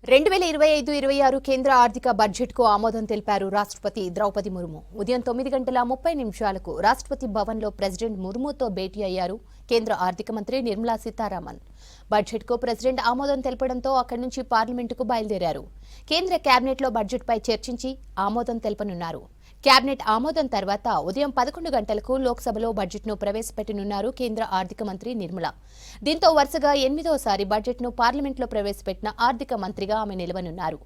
2025-26 కేంద్ర ఆర్థిక బడ్జెట్కు ఆమోదం తెలిపారు రాష్ట్రపతి ద్రౌపది ముర్ము. ఉదయం 9:30 రాష్ట్రపతి భవన్లో ప్రెసిడెంట్ ముర్ముతో భేటీ అయ్యారు కేంద్ర ఆర్థిక మంత్రి నిర్మలా సీతారామన్. బడ్జెట్కు ప్రెసిడెంట్ ఆమోదం తెలపడంతో అక్కడి నుంచి పార్లమెంటుకు బయలుదేరారు. కేంద్ర కేబినెట్లో బడ్జెట్పై చర్చించి ఆమోదం తెలపనున్నారు. కేబినెట్ ఆమోదం తర్వాత ఉదయం 11 గంటలకు లోక్సభలో బడ్జెట్ను ప్రవేశపెట్టనున్నారు కేంద్ర ఆర్థిక మంత్రి నిర్మల. దీంతో వరుసగా 8వ బడ్జెట్ను పార్లమెంట్లో ప్రవేశపెట్టిన ఆర్థిక మంత్రిగా ఆమె నిలవనున్నారు.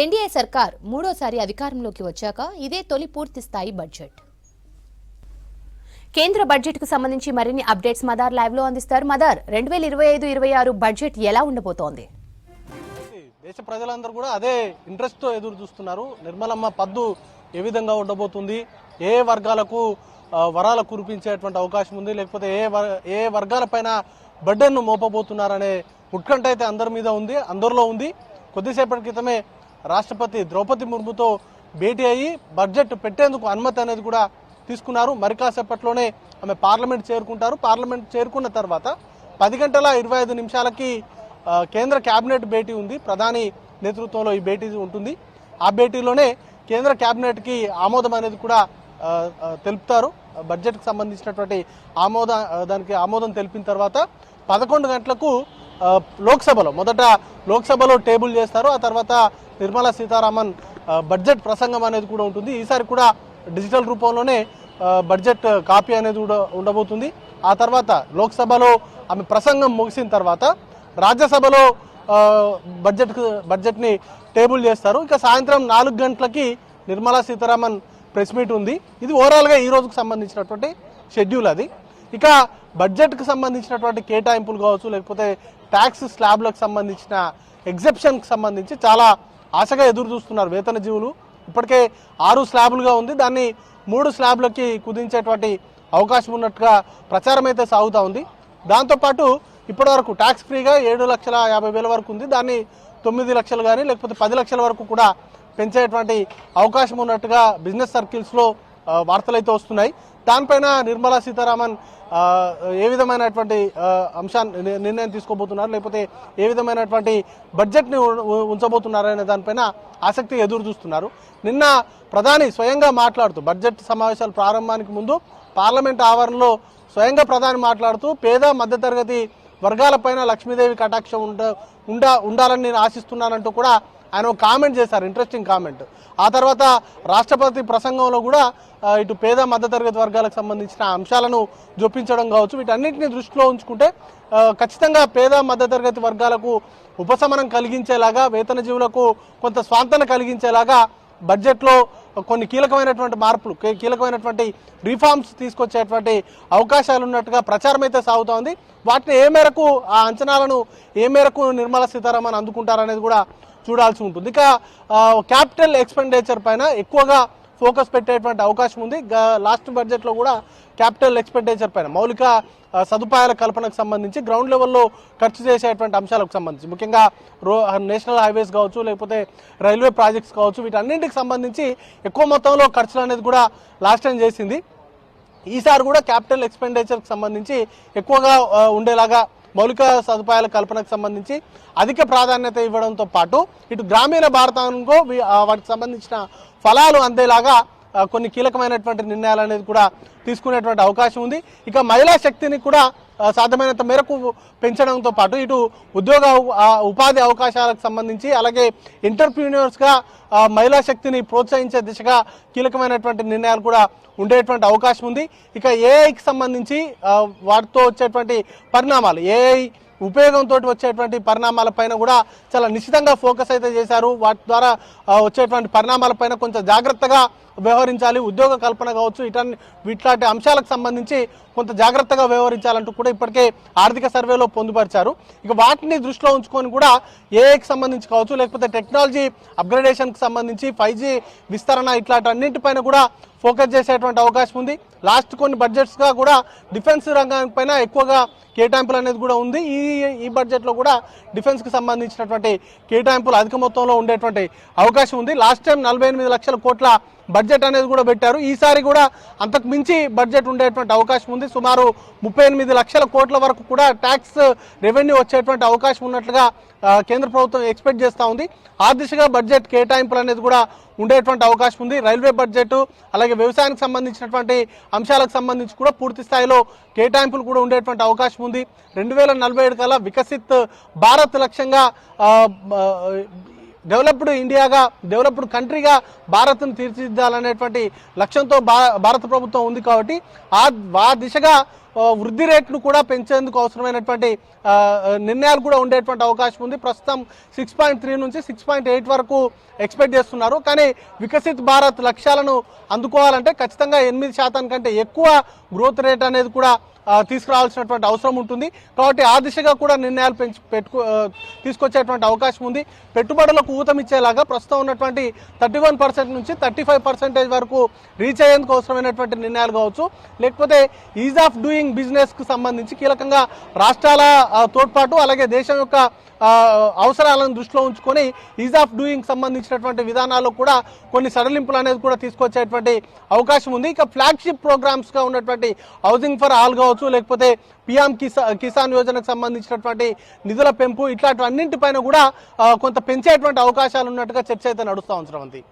ఎన్డీఏ సర్కార్ 3వసారి అధికారంలోకి వచ్చాక ఇదే తొలి పూర్తిస్థాయి బడ్జెట్. కేంద్ర బడ్జెట్కు సంబంధించి మరిన్ని అప్డేట్స్ మదార్ లైవ్ లో అందిస్తారు. మదార్, 2025-26 బడ్జెట్ ఎలా ఉండబోతోంది? దేశ ప్రజలందరూ కూడా అదే ఇంట్రెస్ట్ తో ఎదురు చూస్తున్నారు. నిర్మలమ్మ పద్దు ఏ విధంగా ఉండబోతుంది, ఏ వర్గాలకు వరాలు కురిపించేటువంటి అవకాశం ఉంది, లేకపోతే ఏ వర్గాలపైన బర్డెన్ మోపబోతున్నారనే ఉత్కంఠ అయితే అందరిలో ఉంది. కొద్దిసేపటి క్రితమే రాష్ట్రపతి ద్రౌపది ముర్ముతో భేటీ అయ్యి బడ్జెట్ పెట్టేందుకు అనుమతి అనేది కూడా తీసుకున్నారు. మరి కాసేపట్లోనే ఆమె పార్లమెంట్ చేరుకుంటారు. పార్లమెంట్ చేరుకున్న తర్వాత 10:25 కేంద్ర కేబినెట్ భేటీ ఉంది. ప్రధాని నేతృత్వంలో ఈ భేటీ ఉంటుంది. ఆ భేటీలోనే కేంద్ర కేబినెట్ కి ఆమోదం అనేది కూడా తెలుపుతారు. బడ్జెట్ కు సంబంధించినటువంటి దానికి ఆమోదం తెలిపిన తర్వాత 11 గంటలకు లోక్సభలో టేబుల్ చేస్తారు. ఆ తర్వాత నిర్మలా సీతారామన్ బడ్జెట్ ప్రసంగం అనేది కూడా ఉంటుంది. ఈసారి కూడా డిజిటల్ రూపంలోనే బడ్జెట్ కాపీ అనేది కూడా ఉండబోతుంది. ఆ తర్వాత లోక్సభలో ఆమె ప్రసంగం ముగిసిన తర్వాత రాజ్యసభలో బడ్జెట్ ని టేబుల్ చేస్తారు. ఇక సాయంత్రం 4 గంటలకి నిర్మలా సీతారామన్ ప్రెస్ మీట్ ఉంది. ఇది ఓవరాల్ గా ఈ రోజుకు సంబంధించినటువంటి షెడ్యూల్ అది. ఇక బడ్జెట్ కు సంబంధించినటువంటి కేటాయింపులు కావచ్చు, లేకపోతే ట్యాక్స్ స్లాబ్లకు సంబంధించిన ఎగ్జెప్షన్ కి సంబంధించి చాలా ఆశగా ఎదురు చూస్తున్నారు వేతన జీవులు. ఇప్పటికే 6 స్లాబులుగా ఉంది. దాన్ని 3 స్లాబ్లకి కుదించేటువంటి అవకాశం ఉన్నట్టుగా ప్రచారం అయితే సాగుతూ ఉంది. దాంతోపాటు ఇప్పటి వరకు ట్యాక్స్ ఫ్రీగా 7,50,000 వరకు ఉంది. దాన్ని 9 లక్షలు కానీ లేకపోతే 10 లక్షల వరకు కూడా పెంచేటువంటి అవకాశం ఉన్నట్టుగా బిజినెస్ సర్కిల్స్ లో వార్తలు అయితే వస్తున్నాయి. దానిపైన నిర్మలా సీతారామన్ ఏ విధమైనటువంటి నిర్ణయం తీసుకోబోతున్నారు, లేకపోతే ఏ విధమైనటువంటి బడ్జెట్ ని ఉంచబోతున్నారు అనే దానిపైన ఆసక్తి ఎదురు చూస్తున్నారు. నిన్న ప్రధాని స్వయంగా మాట్లాడుతూ బడ్జెట్ సమావేశాల ప్రారంభానికి ముందు పార్లమెంట్ ఆవరణలో స్వయంగా ప్రధాని మాట్లాడుతూ పేద మధ్యతరగతి వర్గాలపైన లక్ష్మీదేవి కటాక్షం ఉండాలని నేను ఆశిస్తున్నానంటూ కూడా ఆయన ఒక కామెంట్ చేశారు, ఇంట్రెస్టింగ్ కామెంట్. ఆ తర్వాత రాష్ట్రపతి ప్రసంగంలో కూడా ఇటు పేద మధ్యతరగతి వర్గాలకు సంబంధించిన అంశాలను జొప్పించడం కావచ్చు, వీటన్నింటినీ దృష్టిలో ఉంచుకుంటే ఖచ్చితంగా పేద మధ్యతరగతి వర్గాలకు ఉపశమనం కలిగించేలాగా, వేతన జీవులకు కొంత స్వాంతన కలిగించేలాగా బడ్జెట్లో కొన్ని కీలకమైనటువంటి మార్పులు, కీలకమైనటువంటి రిఫార్మ్స్ తీసుకొచ్చేటువంటి అవకాశాలు ఉన్నట్టుగా ప్రచారం అయితే సాగుతూ ఉంది. వాటిని ఏ మేరకు, ఆ అంచనాలను ఏ మేరకు నిర్మలా సీతారామన్ అందుకుంటారనేది కూడా చూడాల్సి ఉంటుంది. ఇక క్యాపిటల్ ఎక్స్పెండిచర్ పైన ఎక్కువగా ఫోకస్ పెట్టేటువంటి అవకాశం ఉంది. లాస్ట్ బడ్జెట్లో కూడా క్యాపిటల్ ఎక్స్పెండిచర్ పైన, మౌలిక సదుపాయాల కల్పనకు సంబంధించి గ్రౌండ్ లెవెల్లో ఖర్చు చేసేటువంటి అంశాలకు సంబంధించి, ముఖ్యంగా నేషనల్ హైవేస్ కావచ్చు, లేకపోతే రైల్వే ప్రాజెక్ట్స్ కావచ్చు, వీటన్నింటికి సంబంధించి ఎక్కువ మొత్తంలో ఖర్చులు అనేది కూడా లాస్ట్ టైం చేసింది. ఈసారి కూడా క్యాపిటల్ ఎక్స్పెండిచర్కి సంబంధించి ఎక్కువగా ఉండేలాగా మౌలిక సదుపాయాల కల్పనకు సంబంధించి అధిక ప్రాధాన్యత ఇవ్వడంతో పాటు ఇటు గ్రామీణ భారతానికి వాటికి సంబంధించిన ఫలాలు అందేలాగా కొన్ని కీలకమైనటువంటి నిర్ణయాలు అనేది కూడా తీసుకునేటువంటి అవకాశం ఉంది. ఇక మహిళా శక్తిని కూడా సాధ్యమైనంత మేరకు పెంచడంతో పాటు ఇటు ఉపాధి అవకాశాలకు సంబంధించి, అలాగే ఎంటర్ప్రీన్యూర్స్ గా మహిళా శక్తిని ప్రోత్సహించే దిశగా కీలకమైనటువంటి నిర్ణయాలు కూడా ఉండేటువంటి అవకాశం ఉంది. ఇక ఏఐకి సంబంధించి వాటితో వచ్చేటువంటి పరిణామాలు, ఏఐ ఉపయోగంతో వచ్చేటువంటి పరిణామాలపైన కూడా చాలా నిశ్చితంగా ఫోకస్ అయితే చేశారు. వాటి ద్వారా వచ్చేటువంటి పరిణామాలపైన కొంచెం జాగ్రత్తగా వ్యవహరించాలి, ఉద్యోగ కల్పన కావచ్చు, ఇట్లాంటి అంశాలకు సంబంధించి కొంత జాగ్రత్తగా వ్యవహరించాలంటూ కూడా ఇప్పటికే ఆర్థిక సర్వేలో పొందుపరిచారు. ఇక వాటిని దృష్టిలో ఉంచుకొని కూడా ఏఐకి సంబంధించి కావచ్చు, లేకపోతే టెక్నాలజీ అప్గ్రేడేషన్కి సంబంధించి 5G విస్తరణ, ఇట్లాంటి అన్నింటిపైన కూడా ఫోకస్ చేసేటువంటి అవకాశం ఉంది. లాస్ట్ కొన్ని బడ్జెట్స్ గా కూడా డిఫెన్స్ రంగంపైన ఎక్కువగా కేటాయింపులు అనేది కూడా ఉంది. ఈ బడ్జెట్ లో కూడా డిఫెన్స్ కి సంబంధించినటువంటి కేటాయింపులు అధిక మొత్తంలో ఉండేటువంటి అవకాశం ఉంది. లాస్ట్ టైం 48 లక్షల కోట్ల బడ్జెట్ అనేది కూడా పెట్టారు. ఈసారి కూడా అంతకు మించి బడ్జెట్ ఉండేటువంటి అవకాశం ఉంది. సుమారు 38 లక్షల కోట్ల వరకు కూడా ట్యాక్స్ రెవెన్యూ వచ్చేటువంటి అవకాశం ఉన్నట్లుగా కేంద్ర ప్రభుత్వం ఎక్స్పెక్ట్ చేస్తూ ఉంది. ఆ దిశగా బడ్జెట్ కేటాయింపులు అనేది కూడా ఉండేటువంటి అవకాశం ఉంది. రైల్వే బడ్జెట్ అలాగే వ్యవసాయానికి సంబంధించినటువంటి అంశాలకు సంబంధించి కూడా పూర్తి స్థాయిలో కేటాయింపులు కూడా ఉండేటువంటి అవకాశం ఉంది. 2047 కల్లా వికసిత్ భారత్ లక్ష్యంగా డెవలప్డ్ ఇండియాగా డెవలప్డ్ కంట్రీగా భారత్ను తీర్చిదిద్దాలనేటువంటి లక్ష్యంతో భారత ప్రభుత్వం ఉంది. కాబట్టి ఆ దిశగా వృద్ధి రేట్ను కూడా పెంచేందుకు అవసరమైనటువంటి నిర్ణయాలు కూడా ఉండేటువంటి అవకాశం ఉంది. ప్రస్తుతం 6.3 నుంచి 6.8 వరకు ఎక్స్పెక్ట్ చేస్తున్నారు. కానీ వికసిత్ భారత్ లక్ష్యాలను అందుకోవాలంటే ఖచ్చితంగా 8% కంటే ఎక్కువ గ్రోత్ రేట్ అనేది కూడా తీసుకురావాల్సినటువంటి అవసరం ఉంటుంది. కాబట్టి ఆ దిశగా కూడా నిర్ణయాలు తీసుకొచ్చేటువంటి అవకాశం ఉంది. పెట్టుబడులకు ఊతమిచ్చేలాగా ప్రస్తుతం ఉన్నటువంటి 31% నుంచి 35% వరకు రీచ్ అయ్యేందుకు అవసరమైనటువంటి నిర్ణయాలు కావచ్చు, లేకపోతే ఈజ్ ఆఫ్ డూయింగ్ బిజినెస్ కు సంబంధించి కీలకంగా రాష్ట్రాల తోడ్పాటు అలాగే దేశం యొక్క అవసరాలను దృష్టిలో ఉంచుకొని ఈజ్ ఆఫ్ డూయింగ్ సంబంధించినటువంటి విధానాల్లో కూడా కొన్ని సడలింపులు అనేది కూడా తీసుకొచ్చేటువంటి అవకాశం ఉంది. ఇక ఫ్లాగ్షిప్ ప్రోగ్రామ్స్ గా ఉన్నటువంటి హౌసింగ్ ఫర్ ఆల్ కావచ్చు, లేకపోతే పిఎం కిసాన్ యోజనకు సంబంధించినటువంటి నిధుల పెంపు, ఇట్లాంటి అన్నింటిపైన కూడా కొంత పెంచేటువంటి అవకాశాలు ఉన్నట్టుగా చర్చ అయితే నడుస్తూ ఉంది.